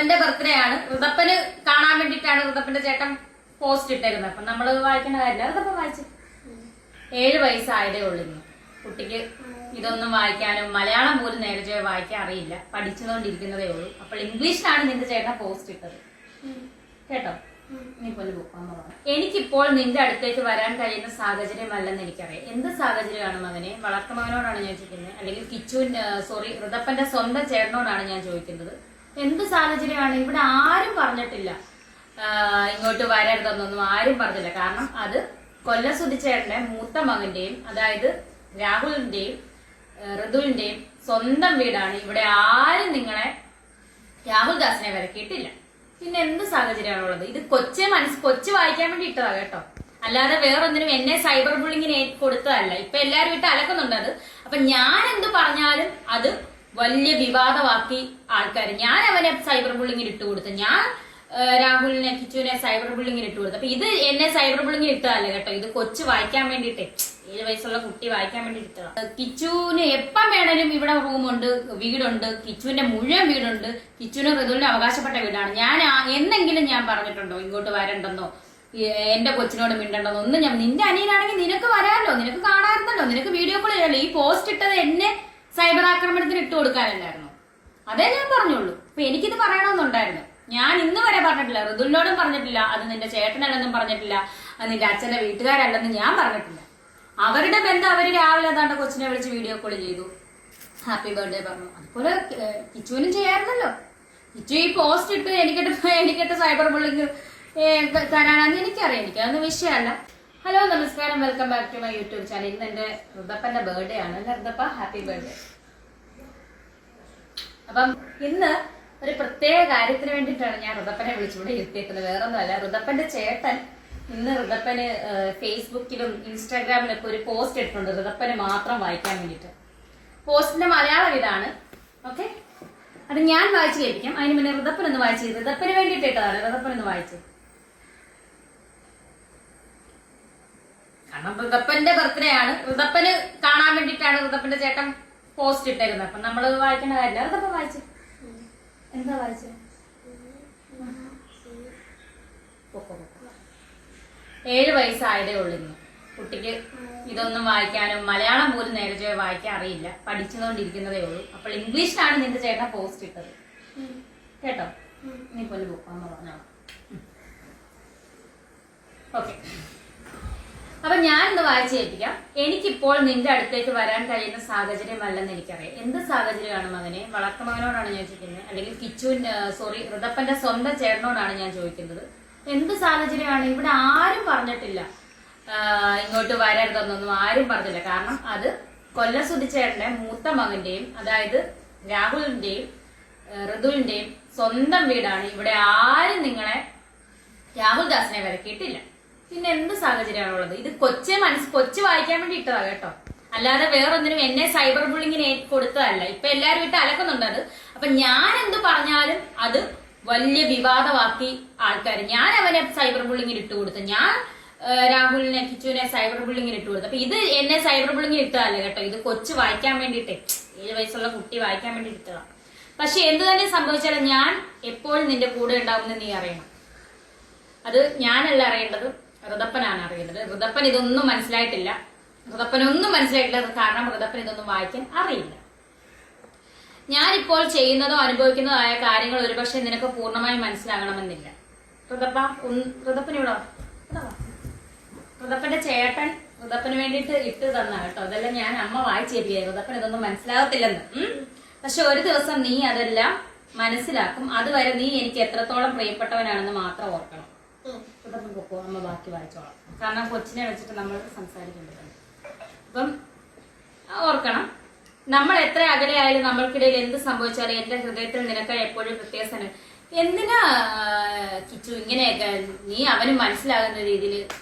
ഋതപ്പന്റെ birthday ആണ്. ഋതപ്പന് കാണാൻ വേണ്ടിട്ടാണ് ഋതപ്പന്റെ ചേട്ടൻ പോസ്റ്റ് ഇട്ടേക്കുന്നത്. അപ്പൊ നമ്മള് വായിക്കേണ്ട കാര്യമില്ല. ഋതപ്പൻ വായിച്ചു. 7 വയസ്സായതേ ഉള്ളൂ. കുട്ടിക്ക് ഇതൊന്നും വായിക്കാനും മലയാളം പോലും നേരെ വായിക്കാൻ അറിയില്ല. പഠിച്ചുകൊണ്ടിരിക്കുന്നതേ ഉള്ളൂ. അപ്പോൾ ഇംഗ്ലീഷിലാണ് നിന്റെ ചേട്ടൻ പോസ്റ്റ് ഇട്ടത്. കേട്ടോ? നീ പോലെ എനിക്കിപ്പോൾ നിന്റെ അടുത്തേക്ക് വരാൻ കഴിയുന്ന സാഹചര്യമല്ലെന്ന് എനിക്കറിയാം. എന്ത് സാഹചര്യമാണ് മകനെ? വളർത്തുമകനോടാണ് ഞാൻ ചോദിക്കുന്നത്, അല്ലെങ്കിൽ ഋതപ്പന്റെ സ്വന്തം ചേട്ടനോടാണ് ഞാൻ ചോദിക്കുന്നത്. എന്ത് സാഹചര്യമാണ്? ഇവിടെ ആരും പറഞ്ഞിട്ടില്ല ഇങ്ങോട്ട് വരരുതെന്നൊന്നും ആരും പറഞ്ഞില്ല. കാരണം അത് കൊല്ലം സുധിച്ചേട്ടന്റെ മൂത്ത മകന്റെയും, അതായത് രാഹുലിന്റെയും ഋതുവിന്റെയും സ്വന്തം വീടാണ്. ഇവിടെ ആരും നിങ്ങളെ രാഹുൽ ദാസിനെ വിലക്കിയിട്ടില്ല. പിന്നെ എന്ത് സാഹചര്യമാണുള്ളത്? ഇത് കൊച്ചു വായിക്കാൻ വേണ്ടി ഇട്ടതാ കേട്ടോ, അല്ലാതെ വേറൊന്നിനും എന്നെ സൈബർ ബുള്ളിങ്ങിന് കൊടുത്തതല്ല. ഇപ്പൊ എല്ലാരും ഇട്ട് അലക്കുന്നുണ്ട് അത്. അപ്പൊ ഞാൻ എന്ത് പറഞ്ഞാലും അത് വലിയ വിവാദമാക്കി ആൾക്കാർ. ഞാൻ അവനെ സൈബർ ബുള്ളിങ്ങിന് ഇട്ട് കൊടുത്തു. ഞാൻ രാഹുലിനെ കിച്ചുവിനെ സൈബർ ബുള്ളിങ്ങിന് ഇട്ട് കൊടുത്തു. അപ്പൊ ഇത് എന്നെ സൈബർ ബുള്ളിങ്ങിന് ഇട്ടതല്ല കേട്ടോ. ഇത് കൊച്ചു വായിക്കാൻ വേണ്ടിട്ടേ, 7 വയസ്സുള്ള കുട്ടി വായിക്കാൻ വേണ്ടി ഇട്ടതാണ്. കിച്ചുവിന് എപ്പം വേണേലും ഇവിടെ റൂമുണ്ട്, വീടുണ്ട്. കിച്ചുവിന്റെ മുഴുവൻ വീടുണ്ട്. കിച്ചുവിന് ഋതുവിന് അവകാശപ്പെട്ട വീടാണ്. ഞാൻ എന്നെങ്കിലും ഞാൻ പറഞ്ഞിട്ടുണ്ടോ ഇങ്ങോട്ട് വരണ്ടെന്നോ എന്റെ കൊച്ചിനോട് മിണ്ടണ്ടെന്നോ ഒന്നും? ഞാൻ നിന്റെ അനിയനാണെങ്കിൽ നിനക്ക് വരാമല്ലോ, നിനക്ക് കാണാറുണ്ടല്ലോ, നിനക്ക് വീഡിയോ കോൾ ചെയ്യാമല്ലോ. ഈ പോസ്റ്റ് ഇട്ടത് എന്നെ സൈബർ ആക്രമണത്തിന് ഇട്ട് കൊടുക്കാനല്ലായിരുന്നു. അതേ ഞാൻ പറഞ്ഞുള്ളൂ. അപ്പൊ എനിക്കിത് പറയണമെന്നുണ്ടായിരുന്നു. ഞാൻ ഇന്ന് വരെ പറഞ്ഞിട്ടില്ല, ഋതുവിനോടും പറഞ്ഞിട്ടില്ല, അത് നിന്റെ ചേട്ടനല്ലെന്നും പറഞ്ഞിട്ടില്ല, അത് നിന്റെ അച്ഛന്റെ വീട്ടുകാരല്ലെന്ന് ഞാൻ പറഞ്ഞിട്ടില്ല. അവരുടെ ബന്ധം അവര് രാവിലെ അതാണ്ട് കൊച്ചിനെ വിളിച്ച് വീഡിയോ കോൾ ചെയ്തു, ഹാപ്പി ബർത്ത്ഡേ പറഞ്ഞു. അതുപോലെ കിച്ചുവിനും ചെയ്യാറുണ്ടല്ലോ. കിച്ചു ഈ പോസ്റ്റ് ഇട്ട് എനിക്കിട്ട് സൈബർ ബുള്ളിങ് തരാനാന്ന് എനിക്കറിയാം. എനിക്കതൊന്നും വിഷയമല്ല. ഹലോ, നമസ്കാരം, welcome back to my YouTube channel. ഇന്ന് എന്റെ ഋതപ്പന്റെ ബർത്ത്ഡേ ആണ്. Rithappa, happy birthday. അപ്പം ഇന്ന് ഒരു പ്രത്യേക കാര്യത്തിന് വേണ്ടിയിട്ടാണ് ഞാൻ ഋതപ്പനെ വിളിച്ചിവിടെ ഇരുത്തിയേക്കുന്നത്. വേറൊന്നുമല്ല, ഋതപ്പന്റെ ചേട്ടൻ ഇന്ന് ഋതപ്പന് ഫേസ്ബുക്കിലും ഇൻസ്റ്റാഗ്രാമിലും ഒക്കെ ഒരു പോസ്റ്റ് ഇട്ടിട്ടുണ്ട്, ഋതപ്പന് മാത്രം വായിക്കാൻ വേണ്ടിയിട്ട്. പോസ്റ്റിന്റെ മലയാളം ഇതാണ്. ഓക്കെ, അത് ഞാൻ വായിച്ചു കേൾപ്പിക്കാം. അതിന് മുന്നേ ഋതപ്പൻ ഒന്ന് വായിച്ചു. ഋതപ്പന് വേണ്ടിയിട്ട് ഇട്ടതാണ്. ഋതപ്പൻ ഒന്ന് വായിച്ചു. കാരണം ഋതപ്പന്റെ ബർത്ത്ഡേ ആണ്. ഋതപ്പന് കാണാൻ വേണ്ടിയിട്ടാണ് ഋതപ്പന്റെ ചേട്ടൻ പോസ്റ്റ് ഇട്ടേക്കുന്നത്. അപ്പൊ നമ്മള് വായിക്കേണ്ട കാര്യമില്ല. ഋതപ്പൻ വായിച്ചു. എന്താ വായിച്ചത്? 7 വയസ്സായതേ ഉള്ളൂ. കുട്ടിക്ക് ഇതൊന്നും വായിക്കാനും മലയാളം പോലും നേരെ വായിക്കാൻ അറിയില്ല. പഠിച്ചുകൊണ്ടിരിക്കുന്നതേ ഉള്ളൂ. അപ്പോൾ ഇംഗ്ലീഷിലാണ് നിന്റെ ചേട്ടൻ പോസ്റ്റ് ഇട്ടത്. കേട്ടോ? നീ പോലെ ബുക്കാന്ന് പറഞ്ഞോളാം. ഓക്കെ, അപ്പൊ ഞാൻ ഇന്ന് വായിച്ചു കേൾപ്പിക്കാം. എനിക്കിപ്പോൾ നിന്റെ അടുത്തേക്ക് വരാൻ കഴിയുന്ന സാഹചര്യമല്ലെന്ന് എനിക്കറിയാം. എന്ത് സാഹചര്യമാണ് മകനെ? വളർത്തുമകനോടാണ് ഞാൻ ചോദിക്കുന്നത്, അല്ലെങ്കിൽ ഋതപ്പന്റെ സ്വന്തം ചേട്ടനോടാണ് ഞാൻ ചോദിക്കുന്നത്. എന്ത് സാഹചര്യമാണ്? ഇവിടെ ആരും പറഞ്ഞിട്ടില്ല ഇങ്ങോട്ട് വരരുതെന്നൊന്നും ആരും പറഞ്ഞില്ല. കാരണം അത് കൊല്ലം സുധിച്ചേട്ടന്റെ മൂത്ത മകന്റെയും, അതായത് രാഹുലിന്റെയും ഋതുവിന്റെയും സ്വന്തം വീടാണ്. ഇവിടെ ആരും നിങ്ങളെ രാഹുൽ ദാസിനെ വിലക്കിയിട്ടില്ല. പിന്നെ എന്ത് സാഹചര്യമാണുള്ളത്? ഇത് കൊച്ചു വായിക്കാൻ വേണ്ടി ഇട്ടതാ കേട്ടോ, അല്ലാതെ വേറൊന്നിനും എന്നെ സൈബർ ബുള്ളിങ്ങിന് കൊടുത്തതല്ല. ഇപ്പൊ എല്ലാരും ഇട്ട് അലക്കുന്നുണ്ട് അത്. അപ്പൊ ഞാൻ എന്ത് പറഞ്ഞാലും അത് വലിയ വിവാദമാക്കി ആൾക്കാർ. ഞാൻ അവനെ സൈബർ ബുള്ളിങ്ങിന് ഇട്ട് കൊടുത്തു. ഞാൻ രാഹുലിനെ കിച്ചുവിനെ സൈബർ ബുള്ളിങ്ങിന് ഇട്ട് കൊടുത്തു. അപ്പൊ ഇത് എന്നെ സൈബർ ബുള്ളിങ്ങിന് ഇട്ടതല്ല കേട്ടോ. ഇത് കൊച്ചു വായിക്കാൻ വേണ്ടിയിട്ടേ, 7 വയസ്സുള്ള കുട്ടി വായിക്കാൻ വേണ്ടി ഇട്ടതാണ്. പക്ഷെ എന്ത് തന്നെ സംഭവിച്ചാലും ഞാൻ എപ്പോഴും നിന്റെ കൂടെ ഉണ്ടാവുമെന്ന് നീ അറിയണം. അത് ഞാനല്ല അറിയേണ്ടത്, ഋതപ്പനാണ് അറിയേണ്ടത്. ഋതപ്പൻ ഇതൊന്നും മനസ്സിലായിട്ടില്ല. കാരണം ഋതപ്പൻ ഇതൊന്നും വായിക്കാൻ അറിയില്ല. ഞാനിപ്പോൾ ചെയ്യുന്നതോ അനുഭവിക്കുന്നതോ ആയ കാര്യങ്ങൾ ഒരുപക്ഷെ നിനക്ക് പൂർണ്ണമായും മനസ്സിലാകണമെന്നില്ല. ഋതപ്പൻ ഇവിടെ ഋതപ്പന്റെ ചേട്ടൻ ഋതപ്പന് വേണ്ടിയിട്ട് ഇട്ട് തന്ന കേട്ടോ. അതെല്ലാം ഞാൻ അമ്മ വായിച്ചേപ്പിക്കുക. ഋതപ്പൻ ഇതൊന്നും മനസ്സിലാകത്തില്ലെന്ന്. പക്ഷെ ഒരു ദിവസം നീ അതെല്ലാം മനസ്സിലാക്കും. അതുവരെ നീ എനിക്ക് എത്രത്തോളം പ്രിയപ്പെട്ടവനാണെന്ന് മാത്രം ഓർക്കണം. ഋതപ്പൻ പൊക്കോ, അമ്മ ബാക്കി വായിച്ചോളാം. കാരണം കൊച്ചിനെ വെച്ചിട്ട് നമ്മൾ സംസാരിക്കേണ്ടതുണ്ട്. അപ്പം ഓർക്കണം, നമ്മൾ എത്ര അകലെയായാലും നമ്മൾക്കിടയിൽ എന്ത് സംഭവിച്ചാലും എന്റെ ഹൃദയത്തിൽ നിനക്ക് എപ്പോഴും വ്യത്യാസമാണ്. എന്തിനാ കിച്ചു ഇങ്ങനെയൊക്കെ? നീ അവന് മനസ്സിലാകുന്ന രീതിയിൽ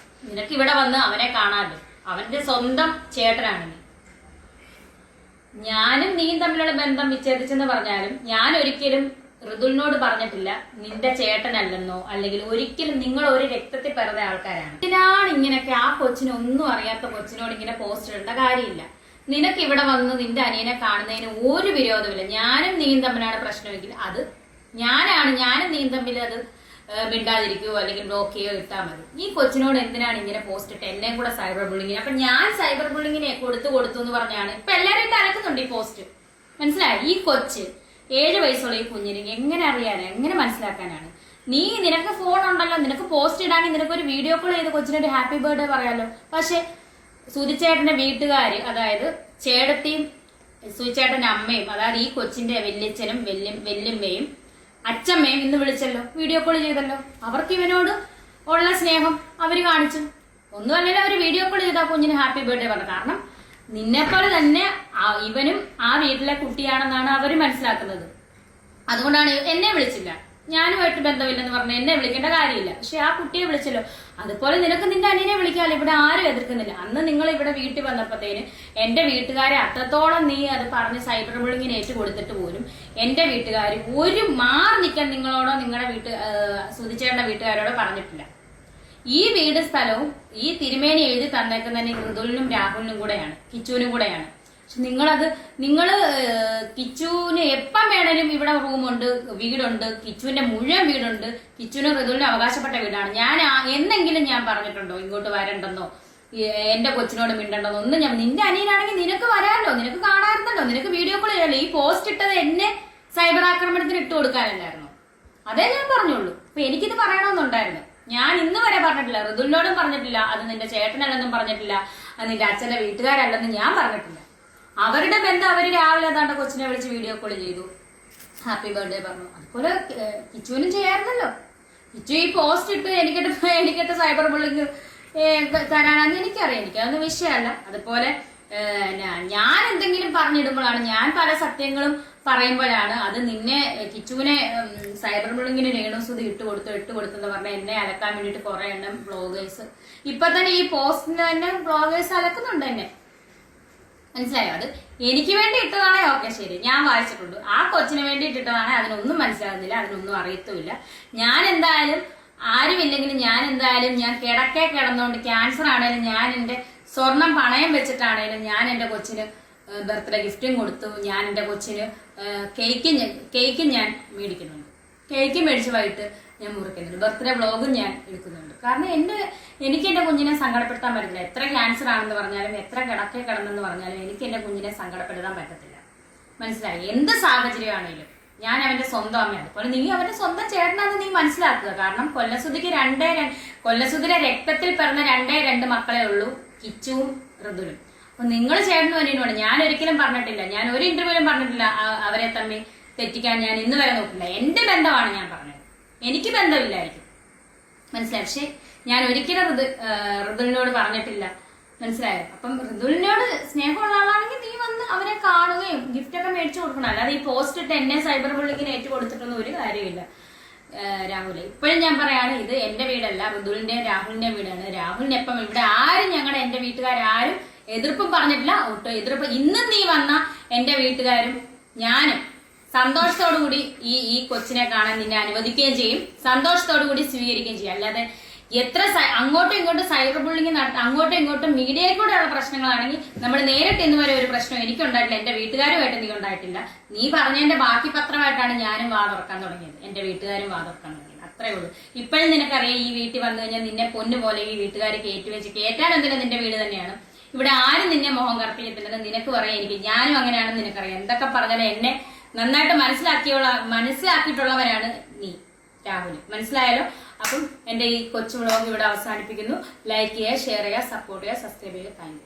നിനക്ക് ഇവിടെ വന്ന് അവനെ കാണാമല്ലോ. അവന്റെ സ്വന്തം ചേട്ടനാണ് നീ. ഞാനും നീയും തമ്മിലുള്ള ബന്ധം വിച്ഛേദിച്ചെന്ന് പറഞ്ഞാലും ഞാൻ ഒരിക്കലും ഋതുവിനോട് പറഞ്ഞിട്ടില്ല നിന്റെ ചേട്ടനല്ലെന്നോ, അല്ലെങ്കിൽ ഒരിക്കലും നിങ്ങൾ ഒരു രക്തത്തിൽ പിറന്ന ആൾക്കാരാണ്. ഇതിനാണ് ഇങ്ങനെയൊക്കെ ആ കൊച്ചിനൊന്നും അറിയാത്ത കൊച്ചിനോട് ഇങ്ങനെ പോസ്റ്റ് ഇടേണ്ട കാര്യമില്ല. നിനക്ക് ഇവിടെ വന്ന് നിന്റെ അനിയനെ കാണുന്നതിന് ഒരു വിരോധമില്ല. ഞാനും നീയും തമ്മിലാണ് പ്രശ്നമെങ്കിൽ അത് ഞാനും നീ തമ്മിൽ അത് മിണ്ടാതിരിക്കുകയോ അല്ലെങ്കിൽ ബ്ലോക്ക് ചെയ്യോ ഇട്ടാൽ മതി. ഈ കൊച്ചിനോട് എന്തിനാണ് ഇങ്ങനെ പോസ്റ്റ് ഇട്ട് എന്നെ കൂടെ സൈബർ ബുള്ളിങ്ങിന്? അപ്പൊ ഞാൻ സൈബർ ബുള്ളിങ്ങിനെ കൊടുത്തു എന്ന് പറഞ്ഞാണ് ഇപ്പൊ എല്ലാവരും ഇട്ട് അലക്കുന്നുണ്ട് ഈ പോസ്റ്റ്. മനസ്സിലായി? ഈ കൊച്ച് 7 വയസ്സുള്ള ഈ കുഞ്ഞിന് എങ്ങനെ അറിയാനാണ്, എങ്ങനെ മനസ്സിലാക്കാനാണ്? നിനക്ക് ഫോൺ ഉണ്ടല്ലോ, നിനക്ക് പോസ്റ്റ് ഇടാണെങ്കിൽ നിനക്കൊരു വീഡിയോ കോൾ ചെയ്ത് കൊച്ചിനൊരു ഹാപ്പി ബർത്ത്ഡേ പറയാലോ. പക്ഷെ സുധിച്ചേട്ടന്റെ വീട്ടുകാര്, അതായത് ചേട്ടത്തിയും സുധിച്ചേട്ടന്റെ അമ്മയും, അതായത് ഈ കൊച്ചിന്റെ വല്യച്ഛനും വല്യമ്മയും അച്ഛമ്മയും ഇന്ന് വിളിച്ചല്ലോ, വീഡിയോ കോൾ ചെയ്തല്ലോ. അവർക്ക് ഇവനോട് ഉള്ള സ്നേഹം അവര് കാണിച്ചു. ഒന്നുമല്ലല്ലോ അവര് വീഡിയോ കോൾ ചെയ്ത കുഞ്ഞിന് ഹാപ്പി ബർത്ത്ഡേ പറഞ്ഞു. കാരണം നിന്നെപ്പോലെ തന്നെ ഇവനും ആ വീട്ടിലെ കുട്ടിയാണെന്നാണ് അവര് മനസ്സിലാക്കുന്നത്. അതുകൊണ്ടാണ് എന്നെ വിളിച്ചില്ല, ഞാനുമായിട്ട് ബന്ധമില്ലെന്ന് പറഞ്ഞ് എന്നെ വിളിക്കേണ്ട കാര്യമില്ല. പക്ഷെ ആ കുട്ടിയെ വിളിച്ചല്ലോ. അതുപോലെ നിനക്ക് നിന്റെ അനിയനെ വിളിക്കാമല്ലോ, ഇവിടെ ആരും എതിർക്കുന്നില്ല. അന്ന് നിങ്ങൾ ഇവിടെ വീട്ടിൽ വന്നപ്പോഴത്തേന് എന്റെ വീട്ടുകാരെ അത്രത്തോളം നീ അത് പറഞ്ഞ് സൈബർ ബുള്ളിങ്ങിന് ഏറ്റു കൊടുത്തിട്ട് പോലും എന്റെ വീട്ടുകാർ ഒരു മാറി നിൽക്കാൻ നിങ്ങളോടോ നിങ്ങളുടെ സുധിച്ചേട്ടന്റെ വീട്ടുകാരോടോ പറഞ്ഞിട്ടില്ല. ഈ വീട് സ്ഥലവും ഈ തിരുമേനി എഴുതി തന്നേക്കുന്നതിന് മൃദുലിനും രാഹുലിനും കൂടെയാണ്, കിച്ചുവിനും കൂടെയാണ്. നിങ്ങള് കിച്ചുവിന് എപ്പം വേണേലും ഇവിടെ റൂമുണ്ട്, വീടുണ്ട്, കിച്ചുവിന്റെ മുഴുവൻ വീടുണ്ട്, കിച്ചുവിനും ഋതുവിനും അവകാശപ്പെട്ട വീടാണ്. ഞാൻ എന്നെങ്കിലും ഞാൻ പറഞ്ഞിട്ടുണ്ടോ ഇങ്ങോട്ട് വരണ്ടെന്നോ എന്റെ കൊച്ചിനോട് മിണ്ടണ്ടെന്നോ ഒന്നും? നിന്റെ അനിയനാണെങ്കിൽ നിനക്ക് വരാമല്ലോ, നിനക്ക് കാണാറുണ്ടല്ലോ, നിനക്ക് വീഡിയോ കോൾ ചെയ്യാമല്ലോ. ഈ പോസ്റ്റ് ഇട്ടത് എന്നെ സൈബർ ആക്രമണത്തിന് ഇട്ട് കൊടുക്കാനല്ലായിരുന്നു? അതേ ഞാൻ പറഞ്ഞുള്ളൂ. അപ്പൊ എനിക്കിത് പറയണമെന്നുണ്ടായിരുന്നു. ഞാൻ ഇന്ന് വരെ പറഞ്ഞിട്ടില്ല, ഋതുവിനോടും പറഞ്ഞിട്ടില്ല, അത് നിന്റെ ചേട്ടനല്ലെന്നും പറഞ്ഞിട്ടില്ല, അത് നിന്റെ അച്ഛന്റെ വീട്ടുകാരല്ലെന്നും ഞാൻ പറഞ്ഞിട്ടില്ല. അവരുടെ ബന്ധം അവര് രാവിലെ ഏതാണ്ട് കൊച്ചിനെ വിളിച്ച് വീഡിയോ കോൾ ചെയ്തു, ഹാപ്പി ബർത്ത്ഡേ പറഞ്ഞു. അതുപോലെ കിച്ചുവിനും ചെയ്യാറുണ്ടല്ലോ. കിച്ചു ഈ പോസ്റ്റ് ഇട്ട് എനിക്കിട്ട് സൈബർ ബുള്ളിങ് തരാനാന്ന് എനിക്കറിയാം, എനിക്കതൊന്നും വിഷയമല്ല. അതുപോലെ ഞാൻ എന്തെങ്കിലും പറഞ്ഞിടുമ്പോഴാണ്, ഞാൻ പല സത്യങ്ങളും പറയുമ്പോഴാണ് അത് കിച്ചുവിനെ സൈബർ ബുള്ളിങ്ങിന് രേണുസുതി ഇട്ട് കൊടുത്തെന്ന് പറഞ്ഞാൽ എന്നെ അലക്കാൻ വേണ്ടിയിട്ട് കുറെ എണ്ണം ബ്ലോഗേഴ്സ് ഇപ്പൊ തന്നെ ഈ പോസ്റ്റിന് തന്നെ ബ്ലോഗേഴ്സ് അലക്കുന്നുണ്ട് എന്നെ. മനസ്സിലായോ? അത് എനിക്ക് വേണ്ടി ഇട്ടതാണേ ഓക്കെ ശരി, ഞാൻ വായിച്ചിട്ടുണ്ട്. ആ കൊച്ചിന് വേണ്ടിയിട്ട് ഇട്ടതാണേ അതിനൊന്നും മനസ്സിലാകുന്നില്ല, അതിനൊന്നും അറിയത്തുമില്ല. ഞാൻ എന്തായാലും ആരുമില്ലെങ്കിലും ഞാൻ കിടന്നുകൊണ്ട് ക്യാൻസർ ആണേലും ഞാൻ എന്റെ സ്വർണം പണയം വെച്ചിട്ടാണേലും ഞാൻ എന്റെ കൊച്ചിന് ബർത്ത്ഡേ ഗിഫ്റ്റും കൊടുത്തു. ഞാൻ എന്റെ കൊച്ചിന് കേക്ക് ഞാൻ മേടിക്കുന്നുണ്ട്, കേക്ക് മേടിച്ച് വൈകിട്ട് ഞാൻ മുറിക്കുന്നുണ്ട്, ബർത്ത്ഡേ വ്ളോഗും ഞാൻ എടുക്കുന്നുണ്ട്. കാരണം എനിക്ക് എന്റെ കുഞ്ഞിനെ സങ്കടപ്പെടുത്താൻ പറ്റില്ല. എത്ര ക്യാൻസർ ആണെന്ന് പറഞ്ഞാലും എത്ര കിടന്നെന്ന് പറഞ്ഞാലും എനിക്ക് എന്റെ കുഞ്ഞിനെ സങ്കടപ്പെടുത്താൻ പറ്റത്തില്ല. മനസ്സിലായി? എന്ത് സാഹചര്യമാണേലും ഞാൻ അവന്റെ സ്വന്തം അമ്മയാണ്. അതുപോലെ നീ അവന്റെ സ്വന്തം ചേട്ടനാണെന്ന് നീ മനസ്സിലാക്കുക. കാരണം കൊല്ലസുതിയുടെ രക്തത്തിൽ പിറന്ന 2 മക്കളെ ഉള്ളൂ, കിച്ചുവും ഋതുലും. അപ്പൊ നിങ്ങൾ ചേട്ടനും അനിയനുമാണ്. ഞാൻ ഒരിക്കലും പറഞ്ഞിട്ടില്ല, ഞാൻ ഒരു ഇന്റർവ്യൂലും പറഞ്ഞിട്ടില്ല അവരെ തമ്മിൽ തെറ്റിക്കാൻ ഞാൻ ഇന്ന് വരെ നോക്കില്ല. എന്റെ ബന്ധമാണ് ഞാൻ പറഞ്ഞത്, എനിക്ക് ബന്ധമില്ലായിരിക്കും. മനസ്സിലായി? പക്ഷെ ഞാൻ ഒരിക്കലും ഋതുലിനോട് പറഞ്ഞിട്ടില്ല. മനസ്സിലായോ? അപ്പം ഋതുലിനോട് സ്നേഹമുള്ള ആളാണെങ്കിൽ നീ വന്ന് അവരെ കാണുകയും ഗിഫ്റ്റ് ഒക്കെ മേടിച്ചു കൊടുക്കണം. അല്ലാതെ ഈ പോസ്റ്റ് ഇട്ട് എന്നെ സൈബർ ബുള്ളിങ്ങിന് ഏറ്റു കൊടുത്തിട്ടൊന്നും ഒരു കാര്യമില്ല. രാഹുലെ ഇപ്പോഴും ഞാൻ പറയാണ്, ഇത് എന്റെ വീടല്ല, ഋതുലിന്റെ രാഹുലിന്റെ വീടാണ്. രാഹുലിന് എപ്പം ഇവിടെ ആരും എന്റെ വീട്ടുകാരും എതിർപ്പും പറഞ്ഞിട്ടില്ല. ഒട്ടും എതിർപ്പ് ഇന്നും നീ വന്ന എന്റെ വീട്ടുകാരും ഞാനും സന്തോഷത്തോടുകൂടി ഈ കൊച്ചിനെ കാണാൻ നിന്നെ അനുവദിക്കുകയും ചെയ്യും, സന്തോഷത്തോടു കൂടി സ്വീകരിക്കുകയും ചെയ്യും. അല്ലാതെ എത്ര അങ്ങോട്ടും ഇങ്ങോട്ടും സൈബർ ബുള്ളിങ് അങ്ങോട്ടും ഇങ്ങോട്ടും മീഡിയയിൽ കൂടെയുള്ള പ്രശ്നങ്ങളാണെങ്കിൽ നമ്മൾ നേരിട്ട് ഇന്ന് വരെ ഒരു പ്രശ്നം എനിക്കുണ്ടായിട്ടില്ല, എന്റെ വീട്ടുകാരുമായിട്ട് നീ ഉണ്ടായിട്ടില്ല. നീ പറഞ്ഞതിന്റെ ബാക്കി പത്രമായിട്ടാണ് ഞാനും വാതുറക്കാൻ തുടങ്ങിയത്, എന്റെ വീട്ടുകാരും വാതുറക്കാൻ തുടങ്ങിയത്. അത്രേ ഉള്ളൂ. ഇപ്പോഴും നിനക്കറിയാം, ഈ വീട്ടിൽ വന്നു കഴിഞ്ഞാൽ നിന്നെ പൊന്നു പോലെ ഈ വീട്ടുകാർ കയറ്റാനെന്തിനാ നിന്റെ വീട് തന്നെയാണ്. ഇവിടെ ആരും നിന്നെ മുഖം കറപ്പിക്കത്തില്ലെന്ന് നിനക്ക് പറയാം. ഞാനും അങ്ങനെയാണെന്ന് നിനക്കറിയാം. എന്തൊക്കെ പറഞ്ഞാലും എന്നെ നന്നായിട്ട് മനസ്സിലാക്കിയിട്ടുള്ളവരാണ് നീ, രാഹുൽ. മനസ്സിലായാലോ? അപ്പം എന്റെ ഈ കൊച്ചു വ്ളോഗ് ഇവിടെ അവസാനിപ്പിക്കുന്നു. ലൈക്ക് ചെയ്യുക, ഷെയർ ചെയ്യുക, സപ്പോർട്ട് ചെയ്യുക, സബ്സ്ക്രൈബ് ചെയ്യുക. Thank you.